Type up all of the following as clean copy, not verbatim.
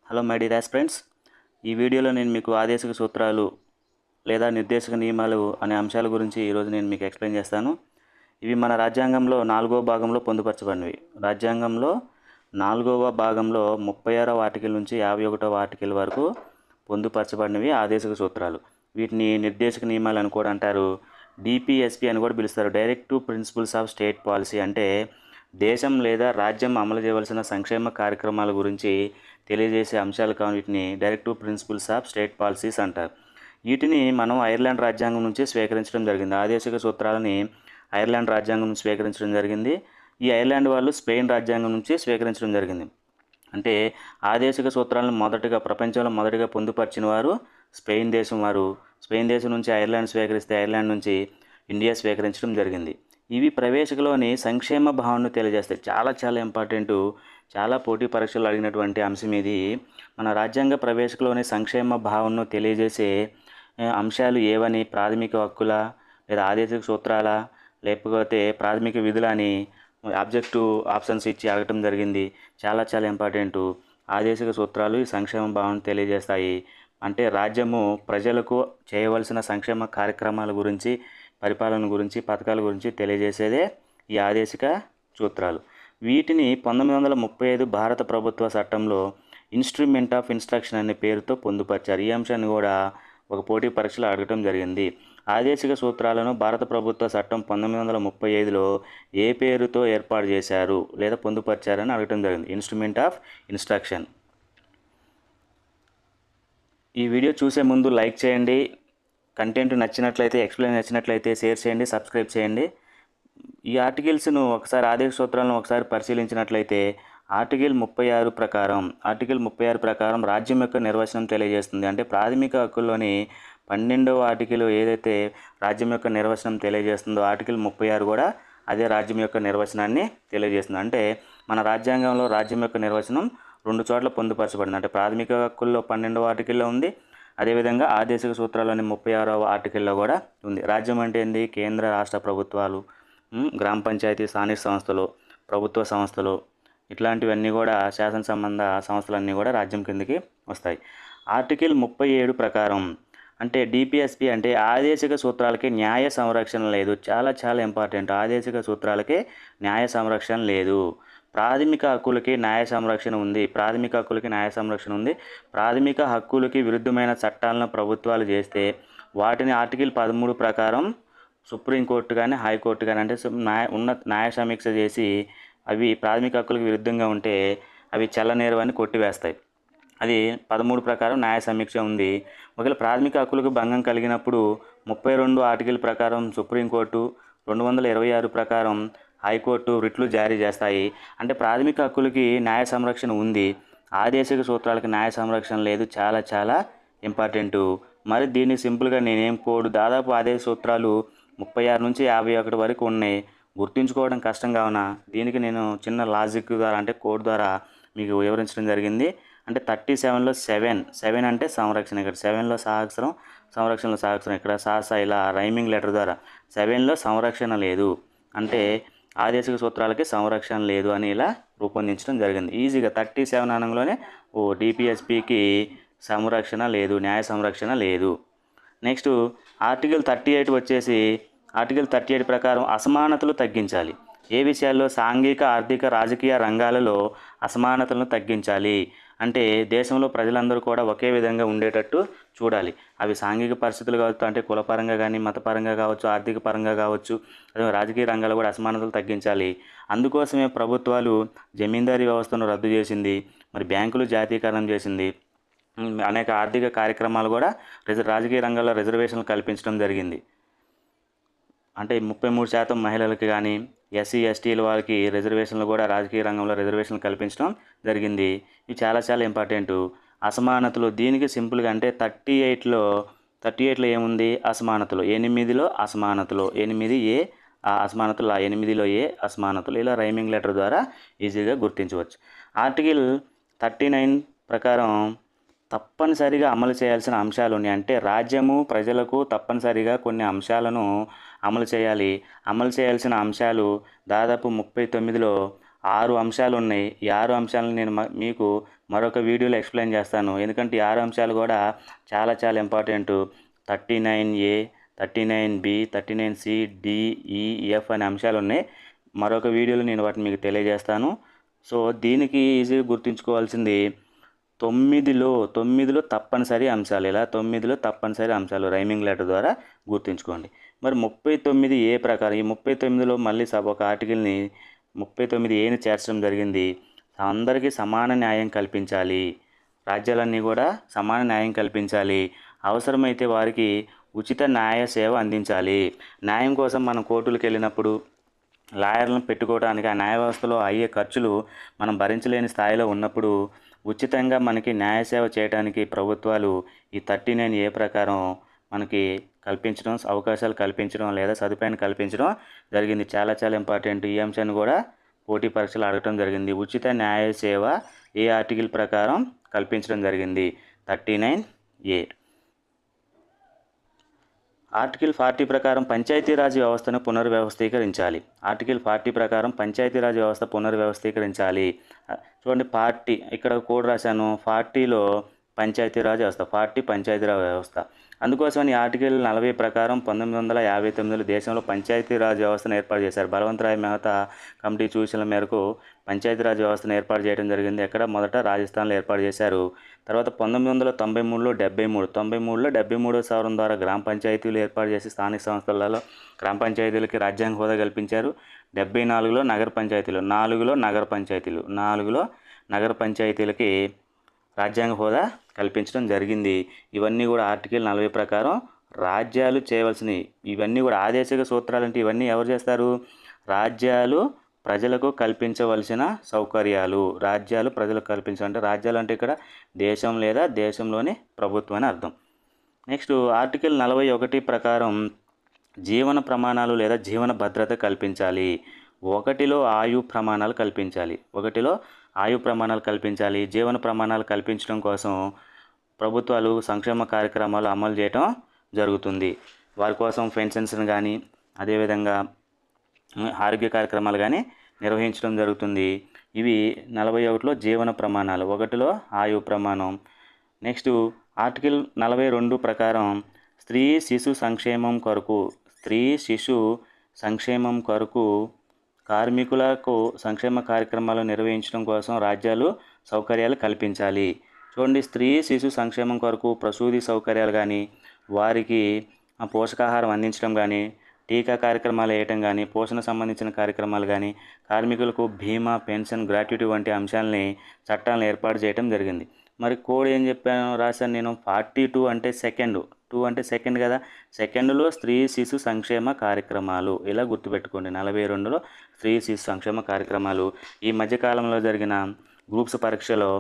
Hello my dear friends, ఈ వీడియోలో నేను మీకు ఆదేశిక సూత్రాలు లేదా నిర్దేశక నియమాలు అనే అంశాల గురించి ఈరోజు నేను మీకు ఎక్స్ప్లెయిన్ చేస్తాను. ఇవి మన రాజ్యాంగంలో 4వ భాగంలో పొందుపరచబడినవి. రాజ్యాంగంలో 4వ భాగంలో 36వ ఆర్టికల్ నుంచి 51వ ఆర్టికల్ వరకు పొందుపరచబడినవి ఆదేశిక సూత్రాలు. వీటిని నిర్దేశక నియమాలు అని కూడా అంటారు. డిపిఎస్పి అని కూడా పిలుస్తారు. Directive principles of state policy అంటే దేశం లేదా రాజ్యం అమలు చేయవలసిన సంక్షేమ కార్యక్రమాల గురించి తెలియజేసే అంశాలు కావు. వీటిని directive principles of state policies అంటారు. వీటిని మనం ఐర్లాండ్ రాజ్యాంగం నుంచి స్వీకరించడం జరిగింది. ఆదేశిక సూత్రాలని ఐర్లాండ్ రాజ్యాంగం నుంచి స్వీకరించడం జరిగింది. ఈ ఐర్లాండ్ వాళ్ళు స్పెయిన్ రాజ్యాంగం నుంచి స్వీకరించడం జరిగింది. అంటే ఆదేశిక సూత్రాలను ప్రపంచంలో మొదటిగా పొందుపరిచిన వారు స్పెయిన్ దేశం వారు. స్పెయిన్ దేశం నుంచి ఐర్లాండ్ స్వీకరిస్తే ఐర్లాండ్ నుంచి ఇండియా స్వీకరించడం జరిగింది. ఇవి ప్రవేశికలోని సంక్షేమ భావనను తెలియజేస్తాయి. చాలా ఇంపార్టెంటు. చాలా పోటీ పరీక్షలు అడిగినటువంటి అంశం ఇది. మన రాజ్యాంగ ప్రవేశికలోని సంక్షేమ భావనను తెలియజేసే అంశాలు ఏవని ప్రాథమిక హక్కుల లేదా ఆదేశిక సూత్రాల లేకపోతే ప్రాథమిక విధుల అని ఆబ్జెక్టివ్ ఆప్షన్స్ ఇచ్చి అడగటం జరిగింది. చాలా ఇంపార్టెంటు. ఆదేశిక సూత్రాలు ఈ సంక్షేమ భావనను తెలియజేస్తాయి. అంటే రాజ్యము ప్రజలకు చేయవలసిన సంక్షేమ కార్యక్రమాల గురించి, పరిపాలన గురించి, పథకాల గురించి తెలియజేసేదే ఈ ఆదేశిక సూత్రాలు. వీటిని 1935 భారత ప్రభుత్వ చట్టంలో ఇన్స్ట్రుమెంట్ ఆఫ్ ఇన్స్ట్రక్షన్ అనే పేరుతో పొందుపరిచారు. ఈ అంశాన్ని కూడా ఒక పోటీ పరీక్షలో అడగటం జరిగింది. ఆదేశిక సూత్రాలను భారత ప్రభుత్వ చట్టం 1935లో ఏ పేరుతో ఏర్పాటు చేశారు లేదా పొందుపరిచారని అడగటం జరిగింది. Instrument of instruction. ఈ వీడియో చూసే ముందు లైక్ చేయండి. కంటెంట్ నచ్చినట్లయితే, ఎక్స్ప్లెయిన్ నచ్చినట్లయితే షేర్ చేయండి, సబ్స్క్రైబ్ చేయండి. ఈ ఆర్టికల్స్ను ఒకసారి ఆదేశ సూత్రాలను ఒకసారి పరిశీలించినట్లయితే ఆర్టికల్ 36 ప్రకారం రాజ్యం యొక్క నిర్వచనం తెలియజేస్తుంది. అంటే ప్రాథమిక హక్కుల్లోని 12వ ఆర్టికల్ ఏదైతే రాజ్యం యొక్క నిర్వచనం తెలియజేస్తుందో ఆర్టికల్ 36 కూడా అదే రాజ్యం యొక్క నిర్వచనాన్ని తెలియజేస్తుంది. అంటే మన రాజ్యాంగంలో రాజ్యం యొక్క నిర్వచనం 2 చోట్ల పొందుపరచబడింది. అంటే ప్రాథమిక హక్కుల్లో 12వ ఆర్టికల్లో ఉంది, అదేవిధంగా ఆదేశిక సూత్రాల్లోని 36వ ఆర్టికల్లో కూడా ఉంది. రాజ్యం అంటే ఏంది? కేంద్ర రాష్ట్ర ప్రభుత్వాలు, గ్రామ పంచాయతీ, స్థానిక సంస్థలు, ప్రభుత్వ సంస్థలు, ఇట్లాంటివన్నీ కూడా శాసన సంబంధ సంస్థలన్నీ కూడా రాజ్యం కిందకి వస్తాయి. ఆర్టికల్ 37 ప్రకారం అంటే డిపిఎస్పి అంటే ఆదేశిక సూత్రాలకి న్యాయ సంరక్షణ లేదు. చాలా ఇంపార్టెంట్. ఆదేశిక సూత్రాలకి న్యాయ సంరక్షణ లేదు. ప్రాథమిక హక్కులకి న్యాయ సంరక్షణ ఉంది. ప్రాథమిక హక్కులకి విరుద్ధమైన చట్టాలను ప్రభుత్వాలు చేస్తే వాటిని ఆర్టికల్ 13 ప్రకారం సుప్రీంకోర్టు కానీ హైకోర్టు కానీ అంటే న్యాయ సమీక్ష చేసి అవి ప్రాథమిక హక్కులకు విరుద్ధంగా ఉంటే అవి చెల్లనేరవని కొట్టివేస్తాయి. అది 13 ప్రకారం న్యాయ సమీక్ష ఉంది. ఒకవేళ ప్రాథమిక హక్కులకు భంగం కలిగినప్పుడు 32 ఆర్టికల్ ప్రకారం సుప్రీంకోర్టు, 226 ప్రకారం హైకోర్టు రిట్లు జారీ చేస్తాయి. అంటే ప్రాథమిక హక్కులకి న్యాయ సంరక్షణ ఉంది, ఆదేశిక సూత్రాలకు న్యాయ సంరక్షణ లేదు. చాలా ఇంపార్టెంటు. మరి దీన్ని సింపుల్గా నేనేం కోడ్ దాదాపు ఆదేశ సూత్రాలు 36 నుంచి 51 వరకు ఉన్నాయి. గుర్తుంచుకోవడం కష్టం కావున దీనికి నేను చిన్న లాజిక్ ద్వారా అంటే కోడ్ ద్వారా మీకు వివరించడం జరిగింది. అంటే 37లో 7 అంటే సంరక్షణ. ఇక్కడ 7లో సాహసరం, సంరక్షణలో సాహసరం. ఇక్కడ ఇలా రైమింగ్ లెటర్ ద్వారా 7లో సంరక్షణ లేదు అంటే ఆదేశిక సూత్రాలకి సంరక్షణ లేదు అని ఇలా రూపొందించడం జరిగింది. ఈజీగా 37 అనంలోనే డిపిఎస్పికి సంరక్షణ లేదు, న్యాయ సంరక్షణ లేదు. నెక్స్ట్ ఆర్టికల్ 38 వచ్చేసి ఆర్టికల్ 38 ప్రకారం అసమానతలు తగ్గించాలి. ఏ విషయాల్లో? సాంఘిక, ఆర్థిక, రాజకీయ రంగాలలో అసమానతలను తగ్గించాలి. అంటే దేశంలో ప్రజలందరూ కూడా ఒకే విధంగా ఉండేటట్టు చూడాలి. అవి సాంఘిక పరిస్థితులు కావచ్చు, అంటే కులపరంగా కానీ, మతపరంగా కావచ్చు, ఆర్థిక పరంగా కావచ్చు, అదే రాజకీయ రంగాల్లో కూడా అసమానతలు తగ్గించాలి. అందుకోసమే ప్రభుత్వాలు జమీందారీ వ్యవస్థను రద్దు చేసింది, మరి బ్యాంకులు జాతీయకరణం చేసింది, అనేక ఆర్థిక కార్యక్రమాలు కూడా రాజకీయ రంగాల్లో రిజర్వేషన్లు కల్పించడం జరిగింది. అంటే 33% మహిళలకి కానీ, ఎస్సీ ఎస్టీల వారికి రిజర్వేషన్లు కూడా రాజకీయ రంగంలో రిజర్వేషన్లు కల్పించడం జరిగింది. ఇవి చాలా ఇంపార్టెంటు. అసమానతలు దీనికి సింపుల్గా అంటే 38లో ఏముంది? అసమానతలు. 8లో అసమానతలు. 8A అసమానతలు. 8లో ఏ అసమానతలు. ఇలా రైమింగ్ లెటర్ ద్వారా ఈజీగా గుర్తించవచ్చు. ఆర్టికల్ 39 ప్రకారం తప్పనిసరిగా అమలు చేయాల్సిన అంశాలు ఉన్నాయి. అంటే రాజ్యము ప్రజలకు తప్పనిసరిగా కొన్ని అంశాలను అమలు చేయాలి. అమలు చేయాల్సిన అంశాలు దాదాపు 39లో 6 అంశాలు ఉన్నాయి. ఈ 6 అంశాలను నేను మీకు మరొక వీడియోలో ఎక్స్ప్లెయిన్ చేస్తాను. ఎందుకంటే ఈ 6 అంశాలు కూడా చాలా చాలా important. 39A, 39B, 39C, D, E, F అనే అంశాలు ఉన్నాయి. మరొక వీడియోలో నేను వాటిని మీకు తెలియజేస్తాను. సో దీనికి ఈజీగా గుర్తుంచుకోవాల్సింది 9లో తప్పనిసరి అంశాలు. ఇలా 9లో తప్పనిసరి అంశాలు రైమింగ్ లెటర్ ద్వారా గుర్తుంచుకోండి. మరి 39A ప్రకారం ఈ 39లో మళ్ళీ ఒక ఆర్టికల్ని 39Aని చేర్చడం జరిగింది. అందరికీ సమాన న్యాయం కల్పించాలి. రాజ్యాలన్నీ కూడా సమాన న్యాయం కల్పించాలి. అవసరమైతే వారికి ఉచిత న్యాయ సేవ అందించాలి. న్యాయం కోసం మనం కోర్టులకు వెళ్ళినప్పుడు లాయర్లను పెట్టుకోవడానికి ఆ న్యాయ వ్యవస్థలో అయ్యే ఖర్చులు మనం భరించలేని స్థాయిలో ఉన్నప్పుడు ఉచితంగా మనకి న్యాయ సేవ చేయడానికి ప్రభుత్వాలు ఈ 39A ప్రకారం మనకి కల్పించడం, అవకాశాలు కల్పించడం లేదా సదుపాయాన్ని కల్పించడం జరిగింది. చాలా చాలా ఇంపార్టెంట్. ఈ అంశాన్ని కూడా పోటీ పరీక్షలు అడగటం జరిగింది. ఉచిత న్యాయ సేవ ఏ ఆర్టికల్ ప్రకారం కల్పించడం జరిగింది? 39A. ఆర్టికల్ 40 ప్రకారం పంచాయతీరాజ్ వ్యవస్థను పునర్వ్యవస్థీకరించాలి. ఆర్టికల్ 40 ప్రకారం పంచాయతీరాజ్ వ్యవస్థ పునర్వ్యవస్థీకరించాలి. చూడండి, 40 ఇక్కడ కోడ్ రాశాను. 40లో పంచాయతీరాజ్ వ్యవస్థ, 40 పంచాయతీరాజ్ వ్యవస్థ. అందుకోసమని ఆర్టికల్ 40 ప్రకారం 1959లో దేశంలో పంచాయతీరాజ్ వ్యవస్థను ఏర్పాటు చేశారు. బలవంతరాయ్ మెహతా కమిటీ సూచనల మేరకు పంచాయతీరాజ్ వ్యవస్థను ఏర్పాటు చేయడం జరిగింది. ఎక్కడ? మొదట రాజస్థాన్లో ఏర్పాటు చేశారు. తర్వాత 1993లో 73వ సవరణ ద్వారా గ్రామ పంచాయతీలు ఏర్పాటు చేసి స్థానిక సంస్థలలో గ్రామ పంచాయతీలకి రాజ్యాంగ హోదా కల్పించారు. 74లో నగర పంచాయతీలు, 4లో నగర పంచాయతీలకి రాజ్యాంగ హోదా కల్పించడం జరిగింది. ఇవన్నీ కూడా ఆర్టికల్ 40 ప్రకారం రాజ్యాలు చేయవలసినవి. ఇవన్నీ కూడా ఆదేశిక సూత్రాలు. అంటే ఇవన్నీ ఎవరు చేస్తారు? రాజ్యాలు ప్రజలకు కల్పించవలసిన సౌకర్యాలు. రాజ్యాలు ప్రజలకు కల్పించాలంటే రాజ్యాలు అంటే ఇక్కడ దేశం లేదా దేశంలోని ప్రభుత్వం అని అర్థం. నెక్స్ట్ ఆర్టికల్ 41 ప్రకారం జీవన ప్రమాణాలు లేదా జీవన భద్రత కల్పించాలి. 1లో ఆయు ప్రమాణాలు కల్పించాలి. జీవన ప్రమాణాలు కల్పించడం కోసం ప్రభుత్వాలు సంక్షేమ కార్యక్రమాలు అమలు చేయడం జరుగుతుంది. వారి కోసం పెన్షన్స్ని కానీ అదేవిధంగా ఆరోగ్య కార్యక్రమాలు కానీ నిర్వహించడం జరుగుతుంది. ఇవి 41లో జీవన ప్రమాణాలు, 1లో ఆయు ప్రమాణం. నెక్స్ట్ ఆర్టికల్ 42 ప్రకారం స్త్రీ శిశు సంక్షేమం కొరకు కార్మికులకు సంక్షేమ కార్యక్రమాలు నిర్వహించడం కోసం రాజ్యాలు సౌకర్యాలు కల్పించాలి. చూడండి, స్త్రీ శిశు సంక్షేమం కొరకు ప్రసూతి సౌకర్యాలు కానీ, వారికి పోషకాహారం అందించడం కానీ, టీకా కార్యక్రమాలు వేయటం కానీ, పోషణ సంబంధించిన కార్యక్రమాలు కానీ, కార్మికులకు బీమా, పెన్షన్, గ్రాట్యుటీ వంటి అంశాలని చట్టాలను ఏర్పాటు చేయడం జరిగింది. మరి కోడ్ ఏం రాశాను నేను? 42 అంటే సెకండ్, 2 అంటే సెకండ్ కదా. సెకండ్లో స్త్రీ శిశు సంక్షేమ కార్యక్రమాలు. ఇలా గుర్తుపెట్టుకోండి. 42లో స్త్రీ శిశు సంక్షేమ కార్యక్రమాలు. ఈ మధ్యకాలంలో జరిగిన గ్రూప్స్ పరీక్షలో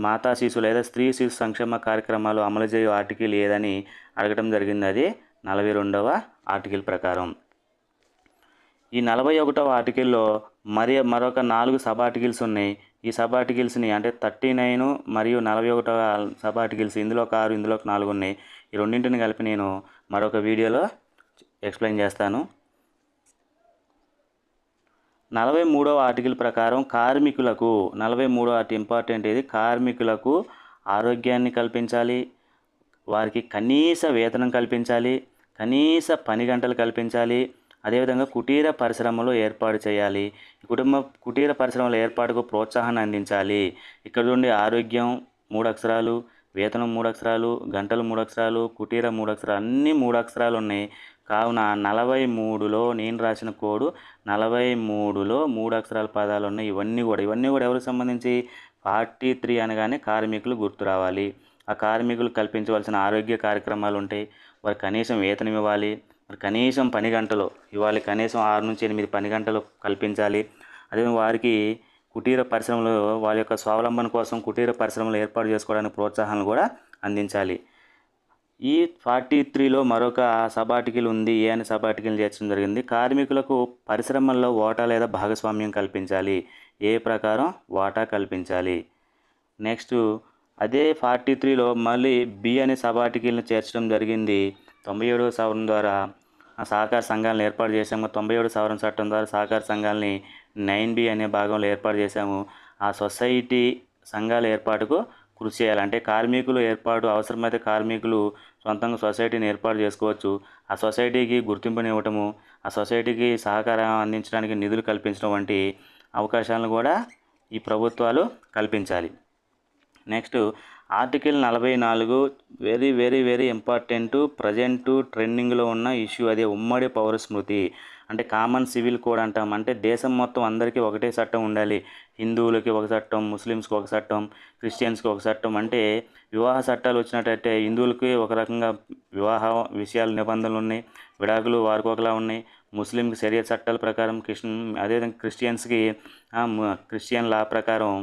మాతా శిశు లేదా స్త్రీ శిశు సంక్షేమ కార్యక్రమాలు అమలు చేయు ఆర్టికల్ ఏదని అడగడం జరిగింది. అది 42వ ఆర్టికల్ ప్రకారం. ఈ 41వ ఆర్టికల్లో మరొక 4 సబ్ ఆర్టికల్స్ ఉన్నాయి. ఈ సబ్ ఆర్టికల్స్ని అంటే 39 మరియు 41వ సబ్ ఆర్టికల్స్, ఇందులో ఒక 6 ఇందులో ఒక 4 ఉన్నాయి. ఈ రెండింటిని కలిపి నేను మరొక వీడియోలో ఎక్స్ప్లెయిన్ చేస్తాను. 43వ ఆర్టికల్ ప్రకారం కార్మికులకు, 43వ ఆర్టికల్ ఇంపార్టెంట్. ఇది కార్మికులకు ఆరోగ్యాన్ని కల్పించాలి, వారికి కనీస వేతనం కల్పించాలి, కనీస పని గంటలు కల్పించాలి, అదేవిధంగా కుటీర పరిశ్రమలు ఏర్పాటు చేయాలి. కుటీర పరిశ్రమల ఏర్పాటుకు ప్రోత్సాహాన్ని అందించాలి. ఇక్కడ నుండి ఆరోగ్యం 3 అక్షరాలు, వేతనం 3 అక్షరాలు, గంటలు 3 అక్షరాలు, కుటీర 3 అక్షరాలు, అన్నీ 3 అక్షరాలు ఉన్నాయి. కావున 43లో నేను రాసిన కోడ్ 43లో 3 అక్షరాల పదాలు ఉన్నాయి. ఇవన్నీ కూడా ఎవరికి సంబంధించి? 43 అనగానే కార్మికులు గుర్తు రావాలి. ఆ కార్మికులు కల్పించవలసిన ఆరోగ్య కార్యక్రమాలు ఉంటాయి. వారు కనీసం వేతనం ఇవ్వాలి, మరి కనీసం పని గంటలు ఇవ్వాలి, కనీసం 6 నుంచి 8 పని గంటలు కల్పించాలి. అదే వారికి కుటీర పరిశ్రమలు, వారి యొక్క స్వావలంబన కోసం కుటీర పరిశ్రమలు ఏర్పాటు చేసుకోవడానికి ప్రోత్సాహాలను కూడా అందించాలి. ఈ 43లో మరొక సబ్ ఆర్టికల్ ఉంది. ఏ అనే సబ్ ఆర్టికల్ చేర్చడం జరిగింది. కార్మికులకు పరిశ్రమల్లో వాటా లేదా భాగస్వామ్యం కల్పించాలి. ఏ ప్రకారం? వాటా కల్పించాలి. నెక్స్ట్ అదే 43లో మళ్ళీ బి అనే సబ్ ఆర్టికల్ని చేర్చడం జరిగింది. 97వ సవరణ ద్వారా ఆ సహకార సంఘాలను ఏర్పాటు చేసాము. 97 సవరణ చట్టం ద్వారా సహకార సంఘాలని 9B అనే భాగంలో ఏర్పాటు చేశాము. ఆ సొసైటీ సంఘాల ఏర్పాటుకు కృషి చేయాలి. అంటే కార్మికులు ఏర్పాటు అవసరమైతే కార్మికులు సొంతంగా సొసైటీని ఏర్పాటు చేసుకోవచ్చు. ఆ సొసైటీకి గుర్తింపునివ్వటము, ఆ సొసైటీకి సహకారం అందించడానికి నిధులు కల్పించడం వంటి అవకాశాలను కూడా ఈ ప్రభుత్వాలు కల్పించాలి. Next article 44 very very very important, present ట్రెండింగ్లో ఉన్న ఇష్యూ. అదే ఉమ్మడి పౌర స్మృతి అంటే కామన్ సివిల్ కోడ్ అంటాం. అంటే దేశం మొత్తం అందరికీ ఒకటే చట్టం ఉండాలి. హిందువులకి ఒక చట్టం, ముస్లిమ్స్కి ఒక చట్టం, క్రిస్టియన్స్కి ఒక చట్టం. అంటే వివాహ చట్టాలు వచ్చినట్టయితే హిందువులకి ఒక రకంగా వివాహ విషయాలు నిబంధనలు ఉన్నాయి, విడాకులు వారికి ఒకలా ఉన్నాయి. ముస్లింకి శరీర చట్టాల ప్రకారం, అదేవిధంగా క్రిస్టియన్స్కి క్రిస్టియన్ లా ప్రకారం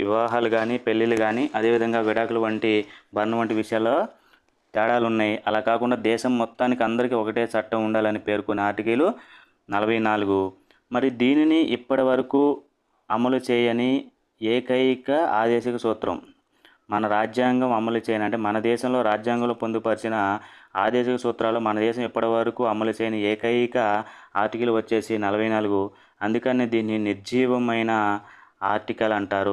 వివాహాలు కానీ పెళ్ళిళ్ళు కానీ అదేవిధంగా విడాకులు వంటి బర్న్ వంటి విషయాల్లో తేడాలు ఉన్నాయి. అలా కాకుండా దేశం మొత్తానికి అందరికీ ఒకటే చట్టం ఉండాలని పేర్కొన్న ఆర్టికల్ 44. మరి దీనిని ఇప్పటి వరకు అమలు చేయని ఏకైక ఆదేశిక సూత్రం, మన రాజ్యాంగం అమలు చేయని, అంటే మన దేశంలో రాజ్యాంగంలో పొందుపరిచిన ఆదేశిక సూత్రాలు మన దేశం ఇప్పటి వరకు అమలు చేయని ఏకైక ఆర్టికల్ వచ్చేసి 44. అందుకని దీన్ని నిర్జీవమైన ఆర్టికల్ అంటారు.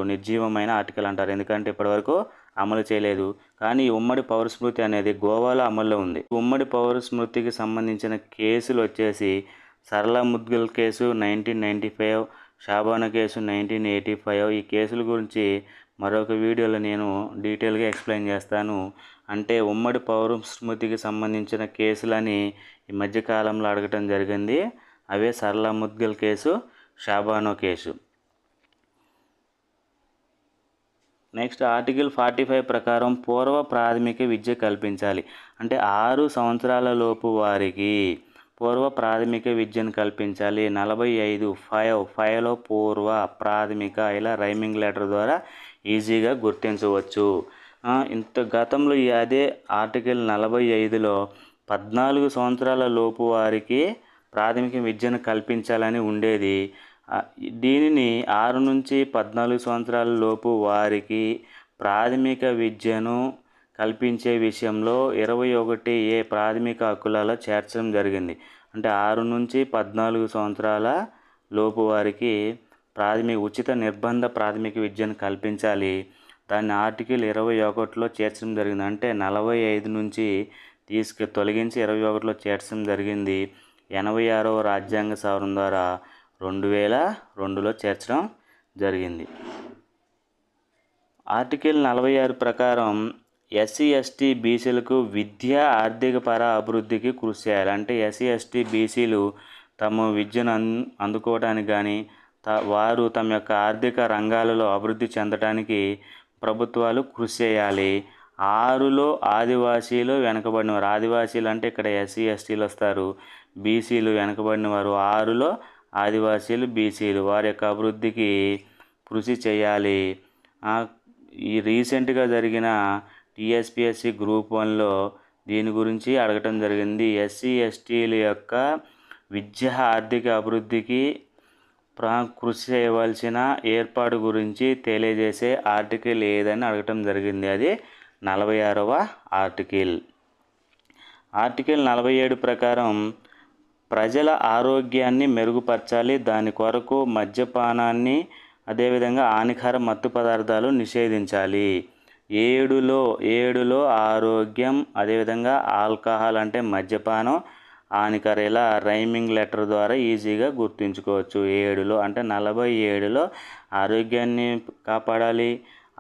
ఎందుకంటే ఇప్పటివరకు అమలు చేయలేదు. కానీ ఉమ్మడి పౌర స్మృతి అనేది గోవాలో అమల్లో ఉంది. ఉమ్మడి పౌర స్మృతికి సంబంధించిన కేసులు వచ్చేసి సరళ ముద్గల్ కేసు 1995, షాబానా కేసు 1985. ఈ కేసుల గురించి మరొక వీడియోలో నేను డీటెయిల్గా ఎక్స్ప్లెయిన్ చేస్తాను. అంటే ఉమ్మడి పౌర స్మృతికి సంబంధించిన కేసులని ఈ మధ్యకాలంలో అడగటం జరిగింది. అవే Sarla Mudgal case, Shabana case. Next article 45 ప్రకారం పూర్వ ప్రాథమిక విద్య కల్పించాలి. అంటే 6 సంవత్సరాల లోపు వారికి పూర్వ ప్రాథమిక విద్యను కల్పించాలి. 45లో పూర్వ ప్రాథమిక ఇలా రైమింగ్ లెటర్ ద్వారా ఈజీగా గుర్తించవచ్చు. గతంలో అదే ఆర్టికల్ 45లో 14 సంవత్సరాల లోపు వారికి ప్రాథమిక విద్యను కల్పించాలని ఉండేది. దీనిని 6 నుంచి 14 సంవత్సరాల లోపు వారికి ప్రాథమిక విద్యను కల్పించే విషయంలో 21A ప్రాథమిక హక్కులలో చేర్చడం జరిగింది. అంటే 6 నుంచి 14 సంవత్సరాల లోపు వారికి ఉచిత నిర్బంధ ప్రాథమిక విద్యను కల్పించాలి. దాన్ని ఆర్టికల్ 21లో చేర్చడం జరిగింది. అంటే 45 నుంచి తొలగించి 21లో చేర్చడం జరిగింది. 86వ రాజ్యాంగ సవరణ ద్వారా 2002లో చేర్చడం జరిగింది. ఆర్టికల్ 46 ప్రకారం ఎస్సీ ఎస్టీ బీసీలకు విద్య ఆర్థికపర అభివృద్ధికి కృషి చేయాలి. అంటే ఎస్సీ ఎస్టీ బీసీలు తమ విద్యను అందుకోవడానికి కానీ వారు తమ యొక్క ఆర్థిక రంగాలలో అభివృద్ధి చెందడానికి ప్రభుత్వాలు కృషి చేయాలి. 6లో ఆదివాసీలు వెనుకబడినవారు. ఆదివాసీలు అంటే ఇక్కడ ఎస్సీ ఎస్టీలు వస్తారు. బీసీలు వెనుకబడిన వారు. 6లో ఆదివాసీలు, బీసీలు వారి యొక్క అభివృద్ధికి కృషి చేయాలి. ఈ రీసెంట్గా జరిగిన టీఎస్పీఎస్సీ గ్రూప్ 1లో దీని గురించి అడగటం జరిగింది. ఎస్సీ ఎస్టీల యొక్క విద్య ఆర్థిక అభివృద్ధికి కృషి చేయవలసిన ఏర్పాటు గురించి తెలియజేసే ఆర్టికల్ ఏదని అడగటం జరిగింది. అది 46వ ఆర్టికల్. ఆర్టికల్ 47 ప్రకారం ప్రజల ఆరోగ్యాన్ని మెరుగుపరచాలి. దాని కొరకు మద్యపానాన్ని అదేవిధంగా హానికర మత్తు పదార్థాలు నిషేధించాలి. 7లో ఆరోగ్యం అదేవిధంగా ఆల్కహాల్ అంటే మద్యపానం, హానికర ఇలా రైమింగ్ లెటర్ ద్వారా ఈజీగా గుర్తుంచుకోవచ్చు. 7లో అంటే 47లో ఆరోగ్యాన్ని కాపాడాలి,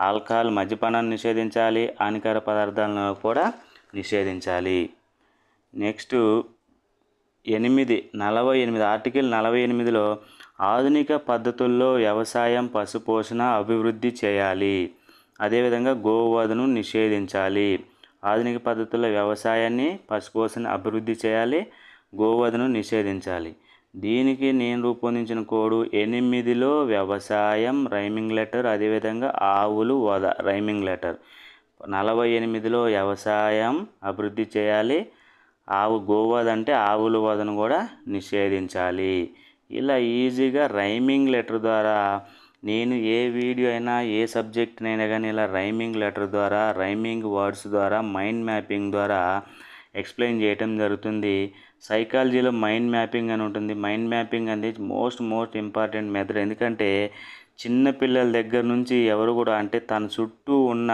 ఆల్కహాల్ మద్యపానాన్ని నిషేధించాలి, హానికర పదార్థాలను కూడా నిషేధించాలి. నెక్స్ట్ 48 ఆర్టికల్ 48లో ఆధునిక పద్ధతుల్లో వ్యవసాయం, పశుపోషణ అభివృద్ధి చేయాలి. అదేవిధంగా గోవధను నిషేధించాలి. ఆధునిక పద్ధతుల్లో వ్యవసాయాన్ని, పశుపోషణ అభివృద్ధి చేయాలి, గోవధను నిషేధించాలి. దీనికి నేను రూపొందించిన కోడ్ 8లో వ్యవసాయం రైమింగ్ లెటర్ అదేవిధంగా ఆవులు వధ రైమింగ్ లెటర్. 48లో వ్యవసాయం అభివృద్ధి చేయాలి, గోవధ అంటే ఆవుల వధను కూడా నిషేధించాలి. ఇలా ఈజీగా రైమింగ్ లెటర్ ద్వారా నేను ఏ వీడియో అయినా ఏ సబ్జెక్ట్నైనా కానీ ఇలా రైమింగ్ లెటర్ ద్వారా రైమింగ్ వర్డ్స్ ద్వారా మైండ్ మ్యాపింగ్ ద్వారా ఎక్స్ప్లెయిన్ చేయటం జరుగుతుంది. సైకాలజీలో మైండ్ మ్యాపింగ్ అని ఉంటుంది. మైండ్ మ్యాపింగ్ అనేది మోస్ట్ ఇంపార్టెంట్ మెథడ్. ఎందుకంటే చిన్న పిల్లల దగ్గర నుంచి ఎవరు కూడా అంటే తన చుట్టూ ఉన్న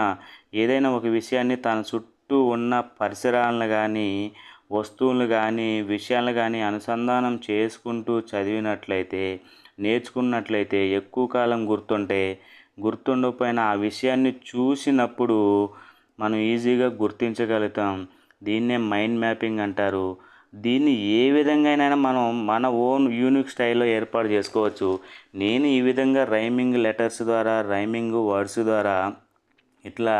ఏదైనా ఒక విషయాన్ని తన చుట్టూ ఉన్న పరిసరాలను కానీ వస్తువులను కానీ విషయాలను కానీ అనుసంధానం చేసుకుంటూ చదివినట్లయితే నేర్చుకున్నట్లయితే ఎక్కువ కాలం గుర్తుండకపోయినా ఆ విషయాన్ని చూసినప్పుడు మనం ఈజీగా గుర్తించగలుగుతాం. దీన్నే మైండ్ మ్యాపింగ్ అంటారు. దీన్ని ఏ విధంగానైనా మనం మన ఓన్ యూనిక్ స్టైల్లో ఏర్పాటు చేసుకోవచ్చు. నేను ఈ విధంగా రైమింగ్ లెటర్స్ ద్వారా రైమింగ్ వర్డ్స్ ద్వారా ఇట్లా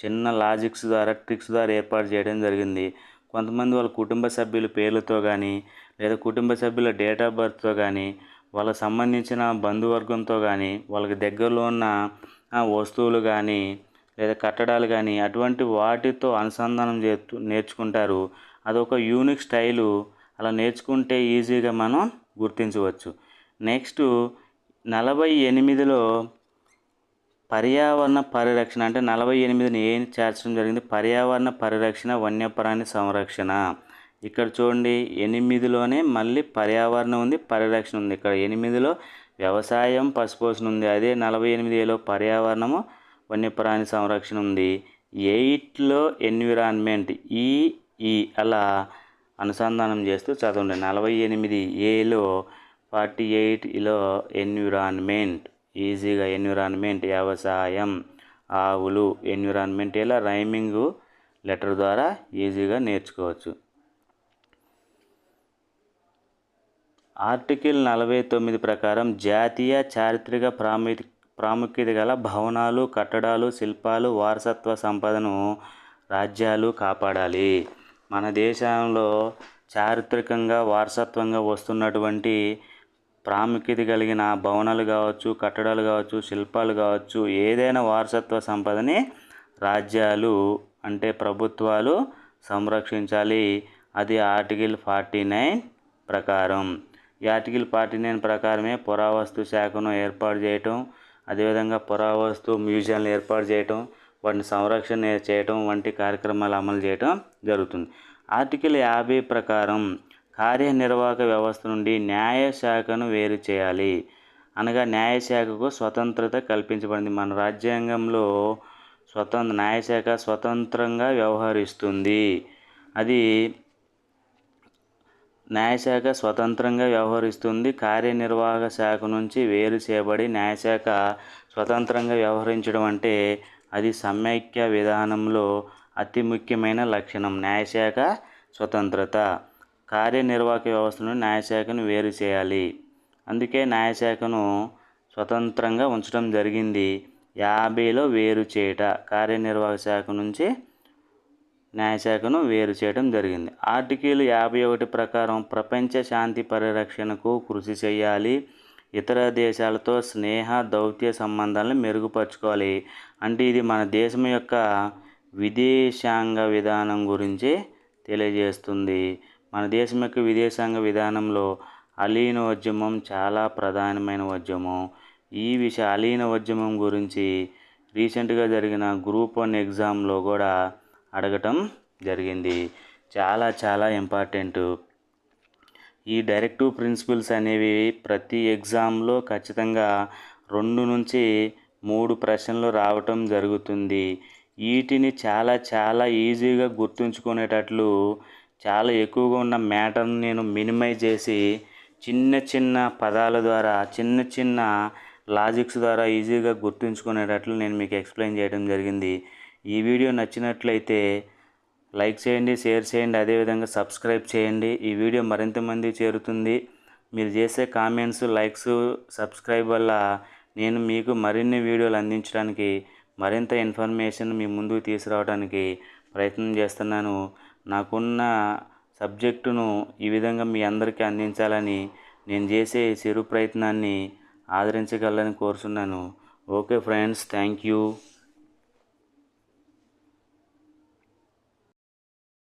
చిన్న లాజిక్స్ ద్వారా ట్రిక్స్ ద్వారా ఏర్పాటు చేయడం జరిగింది. కొంతమంది వాళ్ళ కుటుంబ సభ్యుల పేర్లతో కానీ లేదా కుటుంబ సభ్యుల డేట్ ఆఫ్ బర్త్తో కానీ వాళ్ళకి సంబంధించిన బంధువర్గంతో కానీ వాళ్ళకి దగ్గరలో ఉన్న వస్తువులు కానీ లేదా కట్టడాలు కానీ అటువంటి వాటితో అనుసంధానం నేర్చుకుంటారు. అదొక యూనిక్ స్టైలు. అలా నేర్చుకుంటే ఈజీగా మనం గుర్తించవచ్చు. నెక్స్ట్ 48లో పర్యావరణ పరిరక్షణ అంటే 48ని ఏం చేర్చడం జరిగింది? పర్యావరణ పరిరక్షణ, వన్యప్రాణి సంరక్షణ. ఇక్కడ చూడండి 8లోనే మళ్ళీ పర్యావరణం ఉంది, పరిరక్షణ ఉంది. ఇక్కడ 8లో వ్యవసాయం, పశుపోషణ ఉంది. అదే 48లో పర్యావరణము, వన్యప్రాణి సంరక్షణ ఉంది. 8లో ఎన్విరాన్మెంట్ ఈ అలా అనుసంధానం చేస్తూ చదవండి. 48Aలో 48లో ఎన్విరాన్మెంట్ ఈజీగా ఎన్విరాన్మెంట్ వ్యవసాయం, ఆవులు, ఎన్విరాన్మెంట్ ఇలా రైమింగ్ లెటర్ ద్వారా ఈజీగా నేర్చుకోవచ్చు. ఆర్టికల్ 49 ప్రకారం జాతీయ చారిత్రక ప్రాముఖ్యత గల భవనాలు, కట్టడాలు, శిల్పాలు, వారసత్వ సంపదను రాజ్యాలు కాపాడాలి. మన దేశంలో చారిత్రకంగా వారసత్వంగా వస్తున్నటువంటి ప్రాముఖ్యత కలిగిన భవనాలు కావచ్చు, కట్టడాలు కావచ్చు, శిల్పాలు కావచ్చు, ఏదైనా వారసత్వ సంపదని రాజ్యాలు అంటే ప్రభుత్వాలు సంరక్షించాలి. అది ఆర్టికల్ 49 ప్రకారం. ఈ ఆర్టికల్ 49 ప్రకారమే పురావస్తు శాఖను ఏర్పాటు చేయటం, అదేవిధంగా పురావస్తు మ్యూజియంలు ఏర్పాటు చేయటం, వాటిని సంరక్షణ చేయటం వంటి కార్యక్రమాలు అమలు చేయటం జరుగుతుంది. ఆర్టికల్ 50 ప్రకారం కార్యనిర్వాహక వ్యవస్థ నుండి న్యాయశాఖను వేరు చేయాలి. అనగా న్యాయశాఖకు స్వతంత్రత కల్పించబడింది. మన రాజ్యాంగంలో న్యాయశాఖ స్వతంత్రంగా వ్యవహరిస్తుంది. అది న్యాయశాఖ స్వతంత్రంగా వ్యవహరిస్తుంది. కార్యనిర్వాహక శాఖ నుంచి వేరు చేయబడి న్యాయశాఖ స్వతంత్రంగా వ్యవహరించడం అంటే అది సమైక్య విధానంలో అతి ముఖ్యమైన లక్షణం. న్యాయశాఖ స్వతంత్రత. కార్యనిర్వాహక వ్యవస్థను న్యాయశాఖను వేరు చేయాలి. అందుకే న్యాయశాఖను స్వతంత్రంగా ఉంచడం జరిగింది. 50లో వేరు చేయట, కార్యనిర్వాహక శాఖ నుంచి న్యాయశాఖను వేరు చేయడం జరిగింది. ఆర్టికల్ 51 ప్రకారం ప్రపంచ శాంతి పరిరక్షణకు కృషి చేయాలి. ఇతర దేశాలతో స్నేహ దౌత్య సంబంధాలను మెరుగుపరచుకోవాలి. అంటే ఇది మన దేశం యొక్క విదేశాంగ విధానం గురించి తెలియజేస్తుంది. మన దేశం యొక్క విదేశాంగ విధానంలో అలీన ఉద్యమం చాలా ప్రధానమైన ఉద్యమం. ఈ అలీన ఉద్యమం గురించి రీసెంట్గా జరిగిన గ్రూప్ 1 ఎగ్జామ్లో కూడా అడగటం జరిగింది. చాలా ఇంపార్టెంట్. ఈ డైరెక్టివ్ ప్రిన్సిపల్స్ అనేవి ప్రతి ఎగ్జామ్లో ఖచ్చితంగా 2 నుంచి 3 ప్రశ్నలు రావటం జరుగుతుంది. వీటిని చాలా ఈజీగా గుర్తుంచుకునేటట్లు చాలా ఎక్కువగా ఉన్న మ్యాటర్ని నేను మినిమైజ్ చేసి చిన్న పదాల ద్వారా చిన్న లాజిక్స్ ద్వారా ఈజీగా గుర్తుంచుకునేటట్లు నేను మీకు ఎక్స్ప్లెయిన్ చేయడం జరిగింది. ఈ వీడియో నచ్చినట్లయితే లైక్ చేయండి, షేర్ చేయండి, అదేవిధంగా సబ్స్క్రైబ్ చేయండి. ఈ వీడియో మరింత మంది చేరుతుంది. మీరు చేసే కామెంట్స్, లైక్స్, సబ్స్క్రైబ్ వల్ల నేను మీకు మరిన్ని వీడియోలు అందించడానికి, మరింత ఇన్ఫర్మేషన్ మీ ముందుకు తీసుకురావడానికి ప్రయత్నం చేస్తున్నాను. నాకున్న సబ్జెక్టును ఈ విధంగా మీ అందరికీ అందించాలని నేను చేసే చిరు ప్రయత్నాన్ని ఆదరించగలని కోరుతున్నాను. Okay friends, thank you.